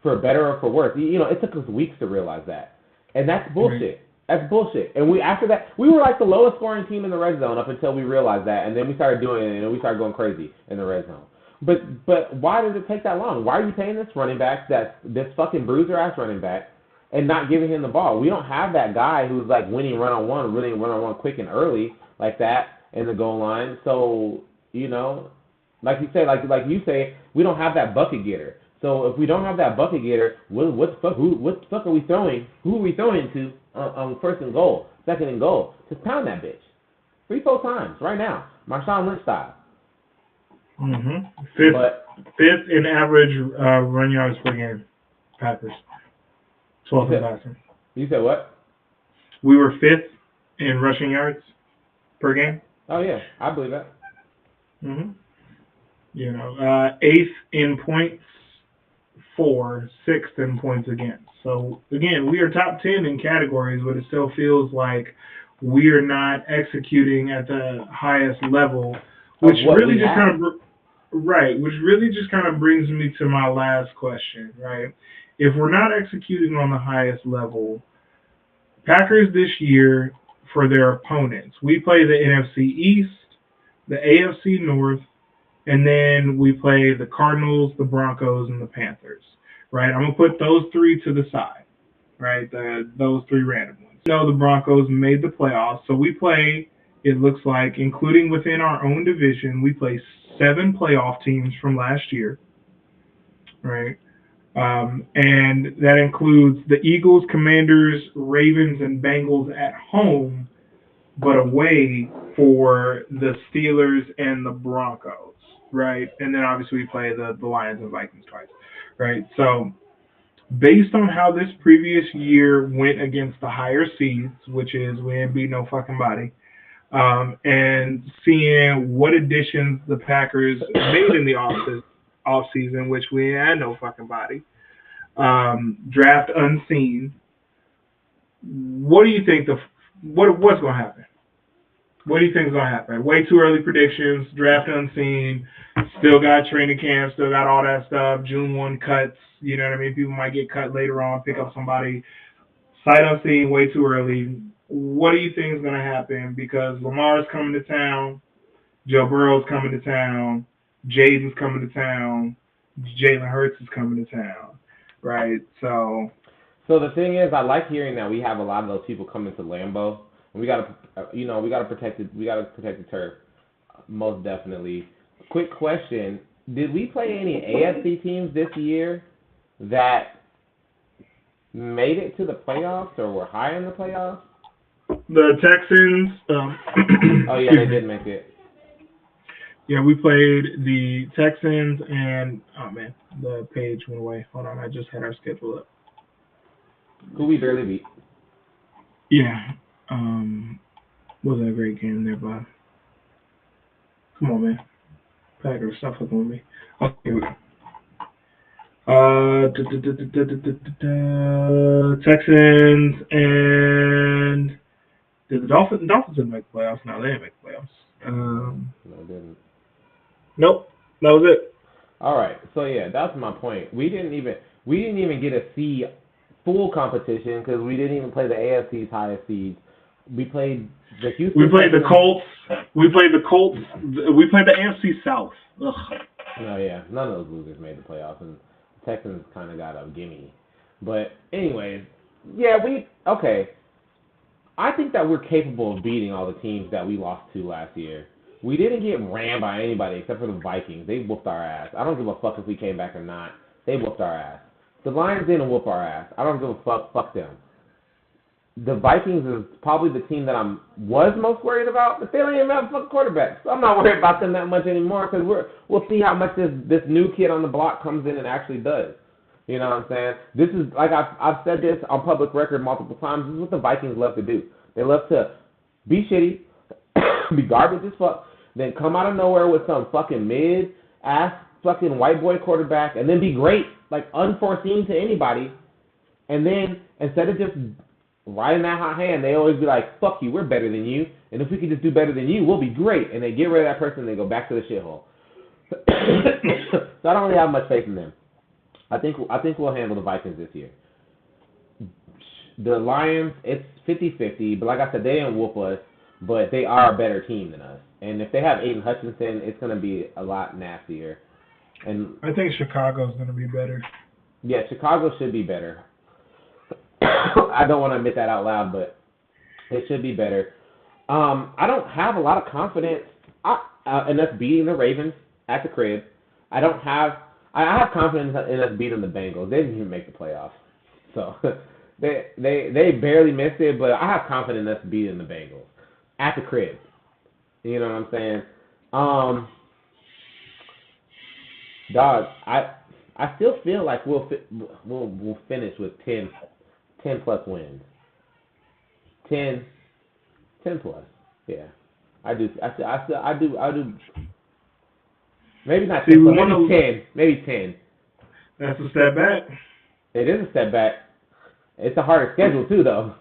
for better or for worse. It took us weeks to realize that. And that's bullshit. Right. That's bullshit. And after that, we were like the lowest scoring team in the red zone up until we realized that, and then we started doing it, and we started going crazy in the red zone. But why does it take that long? Why are you paying this running back, this fucking bruiser-ass running back, and not giving him the ball? We don't have that guy who's like winning run-on-one quick and early like that in the goal line. So, Like you say, like you say, we don't have that bucket getter. So if we don't have that bucket getter, what the fuck are we throwing? Who are we throwing to on first and goal, second and goal? Just pound that bitch 3-4 times right now, Marshawn Lynch style. Fifth in average run yards per game. Packers. 12th in passing. You said what? We were 5th in rushing yards per game. Oh yeah, I believe that. You know, 8th in points for, 6th in points against. So again, we are top 10 in categories, but it still feels like we are not executing at the highest level, which really just kind of which really just kind of brings me to my last question, right? If we're not executing on the highest level, Packers this year for their opponents, we play the NFC East, the AFC North, and then we play the Cardinals, the Broncos, and the Panthers, right? I'm going to put those three to the side, right? Those three random ones. You know, the Broncos made the playoffs, so we play, it looks like, including within our own division, we play 7 playoff teams from last year, right? And that includes the Eagles, Commanders, Ravens, and Bengals at home, but away for the Steelers and the Broncos, right? And then obviously we play the Lions and Vikings twice, right? So based on how this previous year went against the higher seeds, which is we didn't beat no fucking body, and seeing what additions the Packers made in the offseason, which we had no fucking body, draft unseen. What do you think what's going to happen? What do you think is going to happen? Way too early predictions, draft unseen, still got training camp, still got all that stuff, June 1 cuts, you know what I mean? People might get cut later on, pick up somebody. Sight unseen, way too early. What do you think is going to happen? Because Lamar's coming to town, Joe Burrow's coming to town, Jaden's coming to town, Jalen Hurts is coming to town, right? So the thing is, I like hearing that we have a lot of those people coming to Lambeau. We gotta protect it. We gotta protect the turf, most definitely. Quick question: did we play any AFC teams this year that made it to the playoffs or were high in the playoffs? The Texans. Oh yeah, they did make it. Yeah, we played the Texans and the page went away. Hold on, I just had our schedule up. Who we barely beat. Yeah. Wasn't a great game there, Bob. Come on, man. Packers, stop fucking with me. Okay, here we go. Texans and did the Dolphins? The Dolphins didn't make the playoffs. No, they didn't make the playoffs. No, they didn't. Nope, that was it. All right, so yeah, that's my point. We didn't even get to see full competition because we didn't even play the AFC's highest seeds. We played the Houston. We played the Colts. We played the Colts. We played the AFC South. Ugh. No, yeah, none of those losers made the playoffs, and the Texans kind of got a gimme. But anyways, yeah, okay. I think that we're capable of beating all the teams that we lost to last year. We didn't get rammed by anybody except for the Vikings. They whooped our ass. I don't give a fuck if we came back or not. They whooped our ass. The Lions didn't whoop our ass. I don't give a fuck. Fuck them. The Vikings is probably the team that I was most worried about, but they don't even have a fucking quarterback. So I'm not worried about them that much anymore because we'll see how much this new kid on the block comes in and actually does. You know what I'm saying? This is, like I've said this on public record multiple times, this is what the Vikings love to do. They love to be shitty, be garbage as fuck, then come out of nowhere with some fucking mid-ass fucking white boy quarterback, and then be great, like unforeseen to anybody, and then instead of just riding that hot hand, they always be like, fuck you, we're better than you, and if we can just do better than you, we'll be great, and they get rid of that person and they go back to the shithole. So I don't really have much faith in them. I think we'll handle the Vikings this year. The Lions, it's 50-50, but like I said, they didn't whoop us, but they are a better team than us. And if they have Aiden Hutchinson, it's going to be a lot nastier. And I think Chicago's going to be better. Yeah, Chicago should be better. I don't want to admit that out loud, but it should be better. I don't have a lot of confidence in us beating the Ravens. at the crib. I don't have. I have confidence in us beating the Bengals. They didn't even make the playoffs, so they barely missed it. But I have confidence in us beating the Bengals at the crib. You know what I'm saying? Dog, I still feel like we'll finish with 10 plus wins. 10 plus. Yeah. I do. I do. Maybe not 10 plus. Maybe 10. Maybe 10. That's a step back. It is a step back. It's a harder schedule too, though.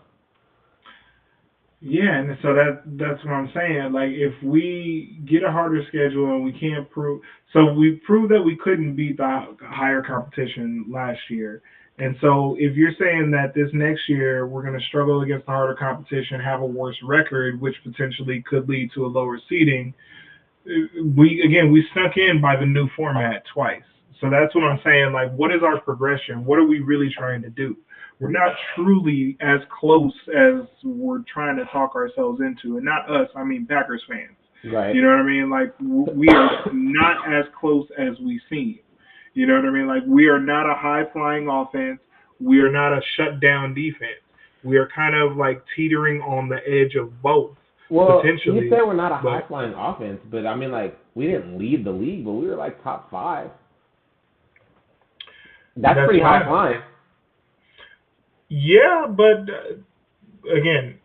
Yeah, and so that's what I'm saying. Like, if we get a harder schedule and we can't prove, so we proved that we couldn't beat the higher competition last year. And so if you're saying that this next year we're going to struggle against the harder competition, have a worse record, which potentially could lead to a lower seeding, we snuck in by the new format twice. So that's what I'm saying. Like, what is our progression? What are we really trying to do? We're not truly as close as we're trying to talk ourselves into. And not us, I mean Packers fans. Right. You know what I mean? Like, we are not as close as we seem. You know what I mean? Like, we are not a high-flying offense. We are not a shut-down defense. We are kind of like teetering on the edge of both. Well, potentially. You say we're not a high-flying offense, but I mean, like, we didn't lead the league, but we were like top 5. That's pretty high-flying. Yeah, but again,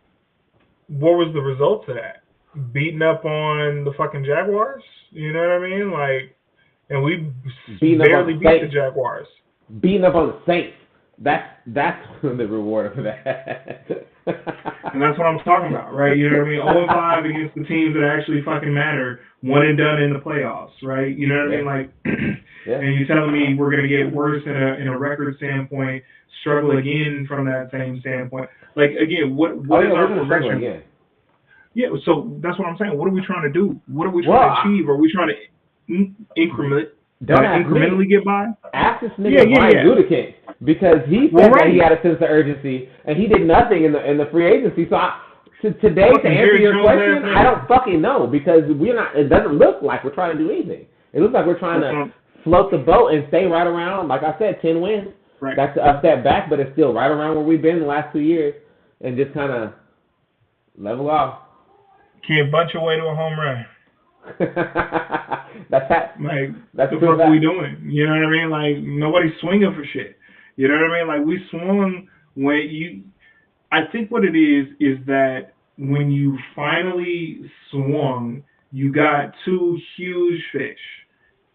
what was the result of that? Beating up on the fucking Jaguars? You know what I mean? Like, and we barely beat the Jaguars. Beating up on the Saints. That's the reward for that. And that's what I'm talking about, right? You know what I mean? 0-5 against the teams that actually fucking matter, one and done in the playoffs, right? You know what I mean? Like, and you're telling me we're going to get worse in a record standpoint, struggle again from that same standpoint. Like, again, what is our progression? Yeah, so that's what I'm saying. What are we trying to do? What are we trying to achieve? Are we trying to incrementally get by? Ask this nigga Ryan Gutekunst, because he said that he had a sense of urgency and he did nothing in the free agency. So today, to answer your question, I don't fucking know, because we're not. It doesn't look like we're trying to do anything. It looks like we're trying to float the boat and stay right around, like I said, 10 wins. Right. That's a step back, but it's still right around where we've been the last 2 years, and just kind of level off. Can't bunch your way to a home run. That's that. Like, what the fuck are we doing? You know what I mean? Like, nobody's swinging for shit. You know what I mean? Like, we swung when you. I think what it is that when you finally swung, you got 2 huge fish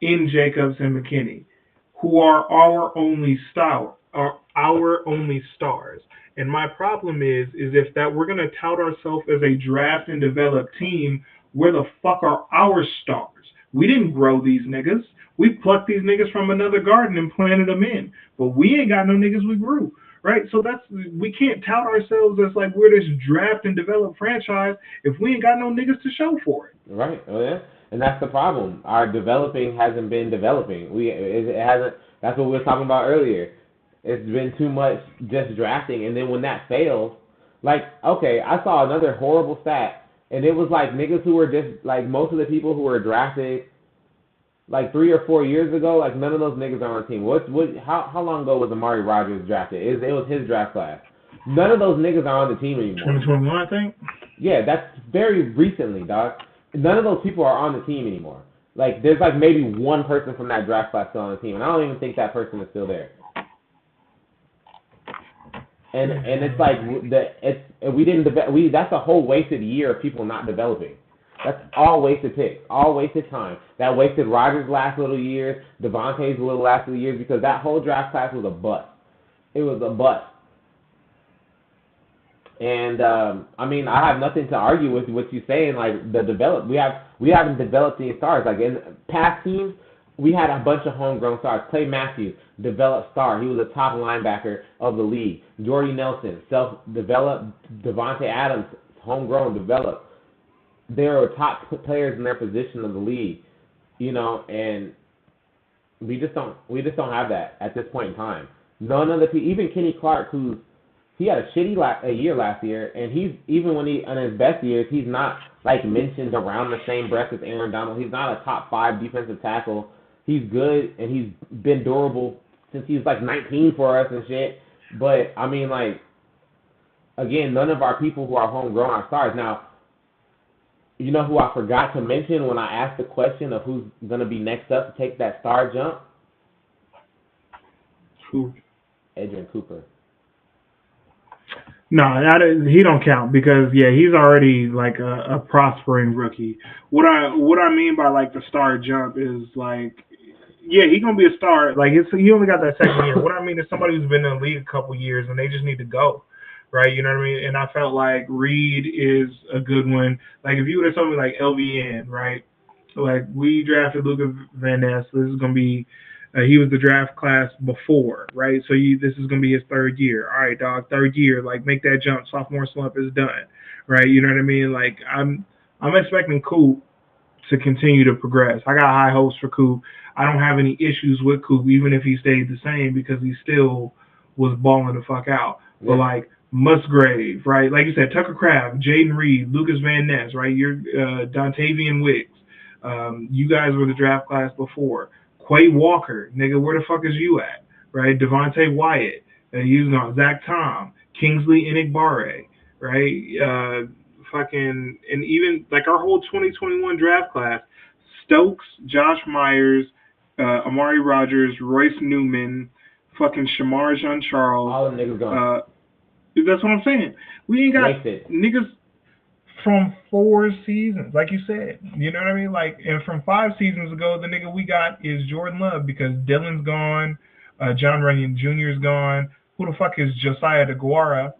in Jacobs and McKinney, who are our only stars. And my problem is if that we're going to tout ourselves as a draft and develop team, where the fuck are our stars? We didn't grow these niggas. We plucked these niggas from another garden and planted them in. But we ain't got no niggas we grew, right? So we can't tout ourselves as like we're this draft and develop franchise if we ain't got no niggas to show for it. Right. Oh, yeah. And that's the problem. Our developing hasn't been developing. It hasn't. That's what we were talking about earlier. It's been too much just drafting, and then when that fails, like, okay, I saw another horrible stat, and it was like niggas who were just, like, most of the people who were drafted, like, 3 or 4 years ago, like, none of those niggas are on the team. How long ago was Amari Rodgers drafted? It was his draft class. None of those niggas are on the team anymore. 2021, I think? Yeah, that's very recently, dog. None of those people are on the team anymore. Like, there's, like, maybe one person from that draft class still on the team, and I don't even think that person is still there. And it's like that's a whole wasted year of people not developing. That's all wasted picks, all wasted time. That wasted Rodgers' last little years, Devontae's last little years, because that whole draft class was a bust. It was a bust. And I mean, I have nothing to argue with what you're saying. Like, we haven't developed any stars. Like, in past teams, we had a bunch of homegrown stars. Clay Matthews, developed star. He was a top linebacker of the league. Jordy Nelson, self-developed. Devontae Adams, homegrown, developed. They were top players in their position of the league, you know, and we just don't have that at this point in time. None of the people, even Kenny Clark, who's he had a shitty year last year, and he's even when he in his best years, he's not like mentioned around the same breath as Aaron Donald. He's not a top 5 defensive tackle. He's good and he's been durable since he was like 19 for us and shit. But I mean, like, again, none of our people who are homegrown are stars. Now, you know who I forgot to mention when I asked the question of who's gonna be next up to take that star jump? Who? Adrian Cooper. No, he don't count because he's already like a prospering rookie. What I mean by like the star jump is like, he gonna be a star. Like he only got that second year. What I mean is somebody who's been in the league a couple years and they just need to go, right? You know what I mean? And I felt like Reed is a good one. Like if you would have told me like LVN, right? Like we drafted Luca Van Ness. This is gonna be. He was the draft class before, right? So this is going to be his third year. All right, dog, third year. Like, make that jump. Sophomore slump is done, right? You know what I mean? Like, I'm expecting Coop to continue to progress. I got high hopes for Coop. I don't have any issues with Coop, even if he stayed the same, because he still was balling the fuck out. Yeah. But, like, Musgrave, right? Like you said, Tucker Kraft, Jaden Reed, Lucas Van Ness, right? You're Dontavian Wicks. You guys were the draft class before. Quay Walker, nigga, where the fuck is you at? Right? Devontae Wyatt, he's gone. Zach Tom, Kingsley Enigbare, right? And even like our whole 2021 draft class, Stokes, Josh Myers, Amari Rogers, Royce Newman, fucking Shamar Jean-Charles. All the niggas gone. That's what I'm saying. We ain't got niggas from 4 seasons, like you said. You know what I mean? Like, and from 5 seasons ago, the nigga we got is Jordan Love because Dylan's gone, John Runyon Jr. is gone. Who the fuck is Josiah DeGuara?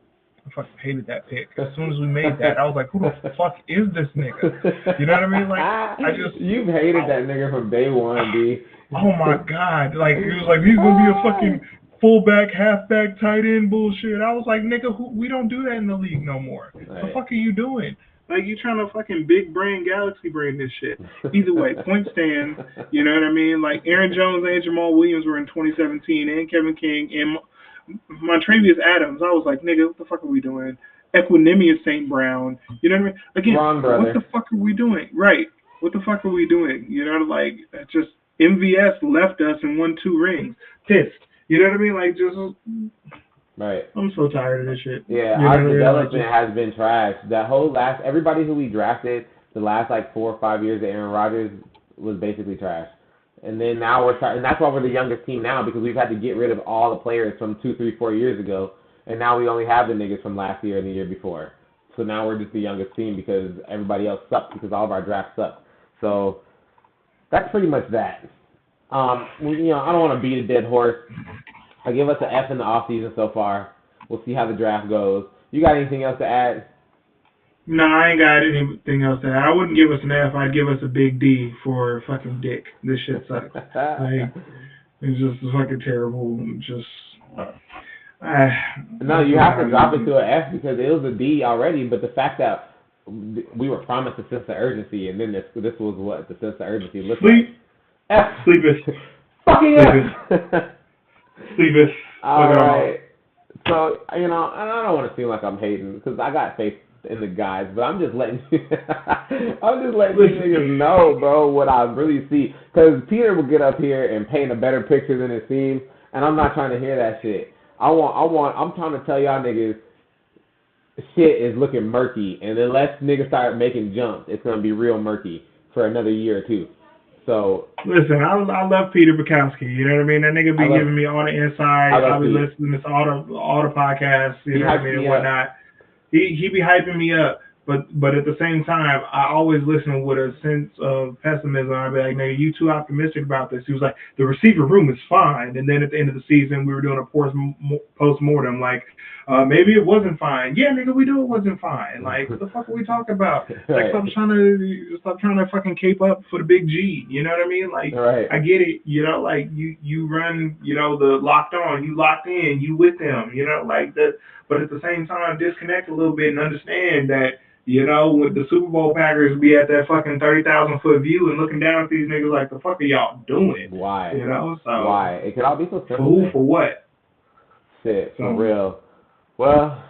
I fucking hated that pick. As soon as we made that, I was like, who the fuck is this nigga? You know what I mean? Like, You've hated that nigga from day one, B. Oh my God. Like, it was like, he's going to be a fucking fullback, halfback, tight end bullshit. I was like, nigga, we don't do that in the league no more. Right. The fuck are you doing? Like, you trying to fucking big brain, galaxy brain this shit. Either way, point stands, you know what I mean? Like, Aaron Jones and Jamal Williams were in 2017, and Kevin King, and Montrevious Adams. I was like, nigga, what the fuck are we doing? Equanimous St. Brown. You know what I mean? Again, what the fuck are we doing? Right. What the fuck are we doing? You know, like, just MVS left us and won 2 rings. Pissed. You know what I mean? Like, just... Right. I'm so tired of this shit. Yeah, our development has been trash. That whole everybody who we drafted the last like 4 or 5 years of Aaron Rodgers was basically trash. And then now and that's why we're the youngest team now, because we've had to get rid of all the players from 2, 3, 4 years ago, and now we only have the niggas from last year and the year before. So now we're just the youngest team because everybody else sucked because all of our drafts sucked. So that's pretty much that. I don't want to beat a dead horse. I give us an F in the offseason so far. We'll see how the draft goes. You got anything else to add? No, I ain't got anything else to add. I wouldn't give us an F. I'd give us a big D for fucking dick. This shit sucks. Like, it's just fucking terrible. No, you have to drop it to an F because it was a D already, but the fact that we were promised a sense of urgency, and then this was what the sense of urgency looked like. F. Sleepus. Fucking F. Sleepus. All right. So, I don't want to seem like I'm hating because I got faith in the guys, but I'm just letting these niggas know, bro, what I really see. Because Peter will get up here and paint a better picture than it seems, and I'm not trying to hear that shit. I'm trying to tell y'all niggas shit is looking murky, and unless niggas start making jumps, it's going to be real murky for another year or two. So listen, I love Peter Bukowski. You know what I mean? That nigga be giving me all the insight. I'll be listening to all the podcasts. You know what I mean and whatnot. He be hyping me up, but at the same time, I always listen with a sense of pessimism. I'd be like, nigga, you too optimistic about this. He was like, the receiver room is fine, and then at the end of the season, we were doing a post-mortem, like, maybe it wasn't fine. Yeah, nigga, we knew it wasn't fine. Like, what the fuck are we talking about? Like, stop trying to fucking cape up for the big G. You know what I mean? Like, I get it. You know, like you run, the locked on, you locked in, you with them. You know, like that. But at the same time, disconnect a little bit and understand that, with the Super Bowl Packers be at that fucking 30,000-foot view and looking down at these niggas like, the fuck are y'all doing? Why? So why? It could all be so simple. Who for what? Shit, for real. Well,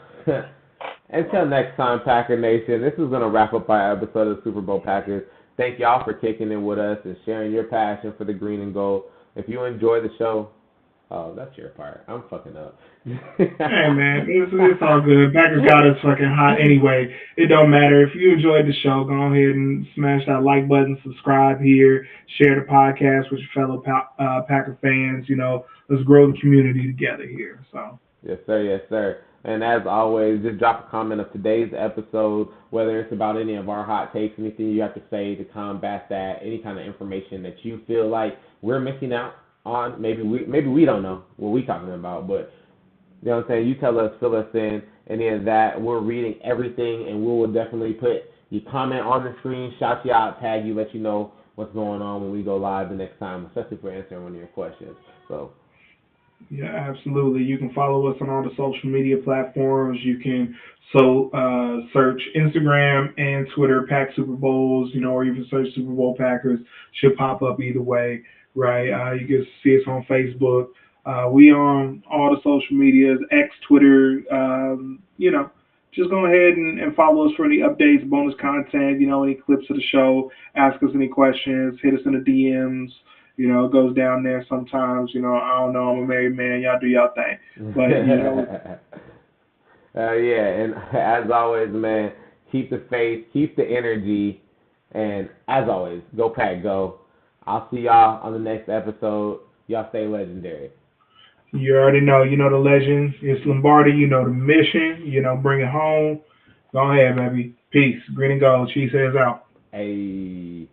until next time, Packer Nation, this is going to wrap up our episode of Super Bowl Packers. Thank y'all for kicking in with us and sharing your passion for the green and gold. If you enjoy the show, oh, that's your part. I'm fucking up. Hey man, it's all good. Packers got us fucking hot anyway. It don't matter. If you enjoyed the show, go ahead and smash that like button, subscribe here, share the podcast with your fellow Packer fans. You know, let's grow the community together here. So. Yes, sir. Yes, sir. And as always, just drop a comment of today's episode, whether it's about any of our hot takes, anything you have to say to combat that, any kind of information that you feel like we're missing out on. Maybe we don't know what we're talking about, but you know what I'm saying? You tell us, fill us in, any of that. We're reading everything, and we will definitely put your comment on the screen, shout you out, tag you, let you know what's going on when we go live the next time, especially if we're answering one of your questions. So. Yeah, absolutely. You can follow us on all the social media platforms. You can search Instagram and Twitter, Pack Super Bowls, you know, or you can search Super Bowl Packers. Should pop up either way, right? You can see us on Facebook. We on all the social medias, X, Twitter, you know. Just go ahead and follow us for any updates, bonus content, you know, any clips of the show. Ask us any questions. Hit us in the DMs. You know, it goes down there sometimes. You know, I don't know. I'm a married man. Y'all do y'all thing. But, you know. Yeah, and as always, man, keep the faith, keep the energy, and as always, go Pack, go. I'll see y'all on the next episode. Y'all stay legendary. You already know. You know the legend. It's Lombardi. You know the mission. You know, bring it home. Go ahead, baby. Peace. Green and gold. She says out. Hey.